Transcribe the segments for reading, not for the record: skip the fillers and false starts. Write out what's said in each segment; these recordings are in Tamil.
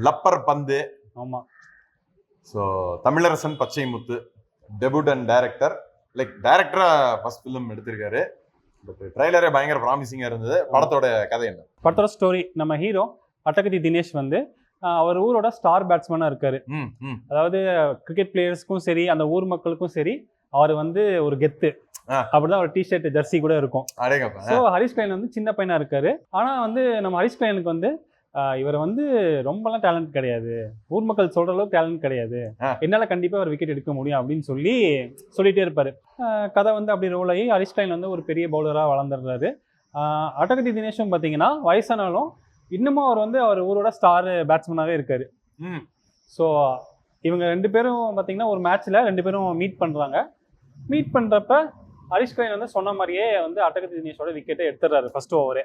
லப்பர் பந்து. ஆமா. So Tamizharasan Pachaimuthu debut and director, like டைரக்டரா ஃபர்ஸ்ட் ஃபிலிம் எடுத்திருக்காரு. பட் ட்ரைலரே பயங்கர ப்ராமிசிங்கா இருந்தது. படத்தோட கதை என்ன? படத்தோட ஸ்டோரி, நம்ம ஹீரோ அட்டகத்தி தினேஷ் வந்து அவர் ஊரோட ஸ்டார் பேட்ஸ்மேனா இருக்காரு. அதாவது கிரிக்கெட் பிளேயர்ஸ்க்கும் சரி அந்த ஊர் மக்களுக்கும் சரி அவர் வந்து ஒரு கெத்து. அப்படிதான் ஒரு டிஷர்ட் ஜெர்சி கூட இருக்கும். ஸோ ஹரிஷ் கல்யாண் வந்து சின்ன பையனா இருக்காரு. ஆனா வந்து நம்ம ஹரிஷ் கல்யாணுக்கு வந்து இவர் வந்து ரொம்பலாம் டேலண்ட் கிடையாது, ஊர் மக்கள் சொல்ற அளவுக்கு டேலண்ட் கிடையாது, என்னால கண்டிப்பா ஒரு விக்கெட் எடுக்க முடியும் அப்படின்னு சொல்லிட்டே இருப்பாரு. கதை வந்து அப்படி ரோல் ஆகி ஹரிஷ் கல்யாண் வந்து ஒரு பெரிய பவுலரா வளர்ந்துடுறாரு. அட்டகத்தி தினேஷும் பார்த்தீங்கன்னா வயசானாலும் இன்னமும் அவர் வந்து அவர் ஊரோட ஸ்டார் பேட்ஸ்மேனாகவே இருக்காரு. ஸோ இவங்க ரெண்டு பேரும் பார்த்தீங்கன்னா ஒரு மேட்ச்ல ரெண்டு பேரும் மீட் பண்றாங்க. மீட் பண்றப்ப ஹரிஷ் கல்யாண் வந்து சொன்ன மாதிரியே வந்து அட்டகத்தி தினேஷோட விக்கெட்டை எடுத்துடுறாரு ஃபர்ஸ்ட் ஓவரே.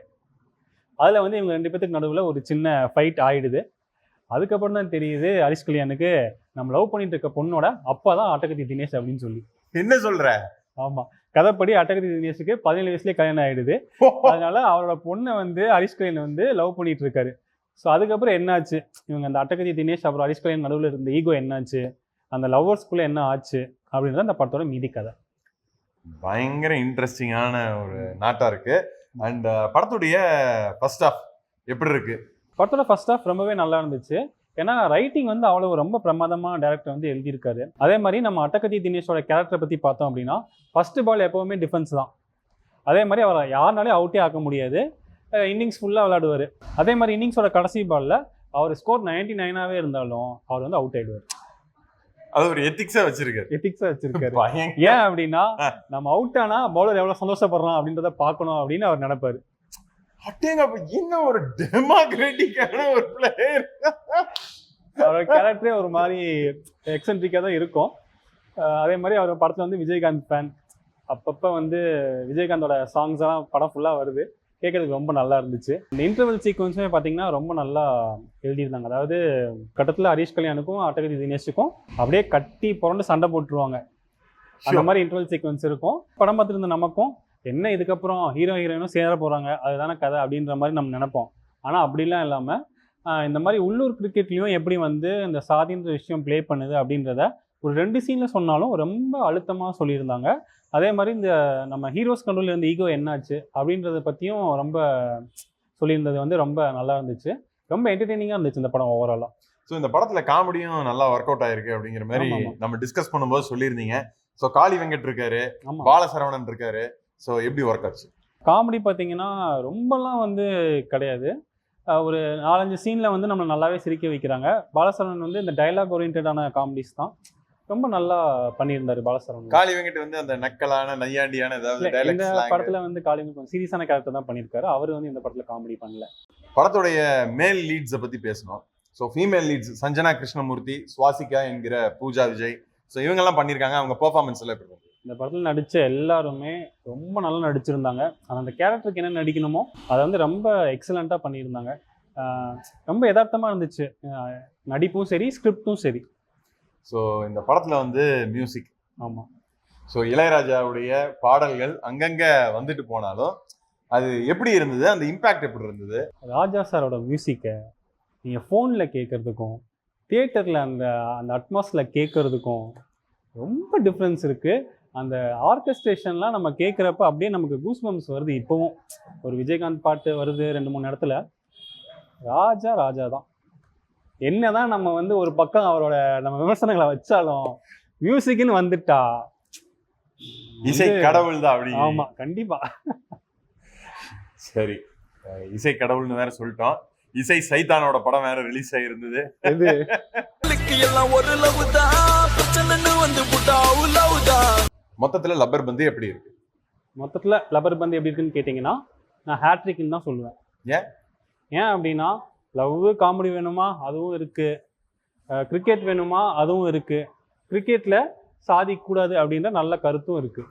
அதில் வந்து இவங்க ரெண்டு பேத்துக்கு நடுவில் ஒரு சின்ன ஃபைட் ஆயிடுது. அதுக்கப்புறம் தான் தெரியுது ஹரிஷ் கல்யாணுக்கு நம்ம லவ் பண்ணிட்டு இருக்க பொண்ணோட அப்பா தான் அட்டகத்தி தினேஷ் அப்படின்னு சொல்லி. என்ன சொல்ற? ஆமா, கதைப்படி அட்டகத்தி தினேஷுக்கு 17 வயசுலேயே கல்யாணம் ஆயிடுது. அதனால அவரோட பொண்ணை வந்து ஹரிஷ் கல்யாண் வந்து லவ் பண்ணிட்டு இருக்காரு. ஸோ அதுக்கப்புறம் என்னாச்சு, இவங்க அந்த அட்டகத்தி தினேஷ் அப்புறம் ஹரிஷ் கல்யாண் நடுவில் இருந்த ஈகோ என்னாச்சு, அந்த லவ்வர்ஸ்குள்ள என்ன ஆச்சு அப்படின்றத அந்த படத்தோட மீதி கதை. பயங்கர இன்ட்ரெஸ்டிங்கான ஒரு நாட்டா இருக்கு. அண்ட் படத்துடைய ஃபர்ஸ்ட் ஹாஃப் எப்படி இருக்கு? படத்தோட ஃபர்ஸ்ட் ஹாஃப் ரொம்பவே நல்லா இருந்துச்சு. ஏன்னா ரைட்டிங் வந்து அவ்வளோ ரொம்ப பிரமாதமாக டேரக்டர் வந்து எழுதியிருக்காரு. அதே மாதிரி நம்ம அட்டகத்தி தினேஷோட கேரக்டரை பற்றி பார்த்தோம் அப்படின்னா ஃபர்ஸ்ட் பால் எப்போவுமே டிஃபென்ஸ் தான். அதே மாதிரி அவரை யாருனாலே அவுட்டே ஆக்க முடியாது, இன்னிங்ஸ் ஃபுல்லாக விளையாடுவார். அதே மாதிரி இன்னிங்ஸோட கடைசி பாலில் அவர் ஸ்கோர் 99ஆகவே இருந்தாலும் அவர் வந்து அவுட் ஆகிடுவார். அது ஒரு எத்திக்ஸா வச்சிருக்காரு. ஏன் அப்படின்னா நம்ம அவுட் ஆனா பவுலர் எவ்வளவு சந்தோஷப்படுறான் அப்படின்றத பார்க்கணும் அப்படின்னு அவர் நினைப்பாரு. என்ன ஒரு டெமோக்ராட்டிக்கான ஒரு பிளேயர். அவரோட கேரக்டரே ஒரு மாதிரி எக்ஸென்ட்ரிக்கா தான் இருக்கும். அதே மாதிரி அவர் படத்துல வந்து விஜயகாந்த் ஃபேன். அப்பப்ப வந்து விஜயகாந்தோட சாங்ஸ் எல்லாம் படம் ஃபுல்லா வருது, கேட்கறதுக்கு ரொம்ப நல்லா இருந்துச்சு. இந்த இன்டர்வல் சீக்வன்ஸுமே பார்த்தீங்கன்னா ரொம்ப நல்லா எழுதியிருந்தாங்க. அதாவது கட்டத்தில் ஹரிஷ் கல்யாணுக்கும் அட்டகத்தி தினேஷுக்கும் அப்படியே கட்டி புரண்டு சண்டை போட்டுருவாங்க. அந்த மாதிரி இன்டர்வல் சீக்வன்ஸ் இருக்கும். படம் பார்த்துருந்த நமக்கும் என்ன இதுக்கப்புறம் ஹீரோ ஹீரோயினும் சேர போகிறாங்க அதுதானே கதை அப்படின்ற மாதிரி நம்ம நினைப்போம். ஆனால் அப்படிலாம் இல்லாமல் இந்த மாதிரி உள்ளூர் கிரிக்கெட்லேயும் எப்படி வந்து இந்த சாதின்ற விஷயம் ப்ளே பண்ணுது அப்படின்றத ஒரு 2 சீனில் சொன்னாலும் ரொம்ப அழுத்தமாக சொல்லியிருந்தாங்க. அதே மாதிரி இந்த நம்ம ஹீரோஸ் கண்ட்ரோல் இருந்த ஈகோ என்னாச்சு அப்படின்றத பற்றியும் ரொம்ப சொல்லியிருந்தது வந்து ரொம்ப நல்லா இருந்துச்சு. ரொம்ப என்டர்டெய்னிங்காக இருந்துச்சு இந்த படம் ஓவராலாக. ஸோ இந்த படத்தில் காமெடியும் நல்லா ஒர்க் அவுட் ஆயிருக்கு அப்படிங்கிற மாதிரி நம்ம டிஸ்கஸ் பண்ணும்போது சொல்லியிருந்தீங்க. ஸோ காளி வெங்கட் இருக்காரு, பாலசரவணன் இருக்காரு. ஸோ எப்படி ஒர்க் ஆச்சு? காமெடி பார்த்தீங்கன்னா ரொம்பலாம் வந்து கிடையாது. ஒரு 4-5 சீனில் வந்து நம்ம நல்லாவே சிரிக்க வைக்கிறாங்க. பாலசரவணன் வந்து இந்த டைலாக் ஓரியன்டான காமெடிஸ் தான் ரொம்ப நல்லா பண்ணியிருந்தாரு பாலசரவணன். காளி வெங்கட் வந்து அந்த நக்கலான நையாண்டியான ஏதாவது இந்த படத்துல வந்து காளி வெங்கட் சீரியஸான கேரக்டர் தான் பண்ணியிருக்காரு. அவர் வந்து இந்த படத்துல காமெடி பண்ணல. படத்துடைய மேல் லீட்ஸை பத்தி பேசணும். So female leads Sanjana Krishnamurthy, Swasika என்கிற பூஜா விஜய், ஸோ இவங்கெல்லாம் பண்ணியிருக்காங்க. அவங்க பெர்ஃபார்மன்ஸ் எல்லாம் எப்படி? இந்த படத்தில் நடித்த எல்லாருமே ரொம்ப நல்லா நடிச்சிருந்தாங்க. அந்த கேரக்டருக்கு என்ன நடிக்கணுமோ அதை வந்து ரொம்ப எக்ஸலண்ட்டாக பண்ணியிருந்தாங்க. ரொம்ப யதார்த்தமாக இருந்துச்சு நடிப்பும் சரி ஸ்கிரிப்டும் சரி. ஸோ இந்த படத்தில் வந்து மியூசிக், ஆமாம், ஸோ இளையராஜாவுடைய பாடல்கள் அங்கங்கே வந்துட்டு போனாலும் அது எப்படி இருந்தது, அந்த இம்பேக்ட் எப்படி இருந்தது? ராஜா சாரோட மியூசிக்கை நீங்கள் ஃபோனில் கேட்குறதுக்கும் தியேட்டரில் அந்த அந்த அட்மாஸ்ஃபியரில் கேட்குறதுக்கும் ரொம்ப டிஃப்ரென்ஸ் இருக்குது. அந்த ஆர்கெஸ்ட்ரேஷன்லாம் நம்ம கேட்குறப்ப அப்படியே நமக்கு கூஸ்பம்ஸ் வருது. இப்போவும் ஒரு விஜயகாந்த் பாட்டு வருது 2-3 இடத்துல. ராஜா ராஜா தான். என்னதான் நம்ம வந்து ஒரு பக்கம் அவரோட நம்ம விமர்சனங்களை வச்சாலும் மியூசிக்னு வந்துட்டா இசை கடவுள் தான் அப்படி. ஆமா, கண்டிப்பா. சரி, இசை கடவுள்னு வேற சொல்லிட்டோம். இசை சைத்தானோட படம் வேற ரிலீஸ் ஆகிருந்தது. மொத்தத்துல லப்பர் பந்து எப்படி இருக்கு? மொத்தத்துல லப்பர் பந்து எப்படி இருக்குன்னு கேட்டீங்கன்னா நான் ஹேட்ரிக்னு தான் சொல்லுவேன். ஏன் அப்படின்னா லவ் காமெடி வேணுமா அதுவும் இருக்கு, கிரிக்கெட் வேணுமா அதுவும் இருக்கு, கிரிக்கெட்ல சாதிக்கூடாது அப்படின்ற நல்ல கருத்தும் இருக்கு.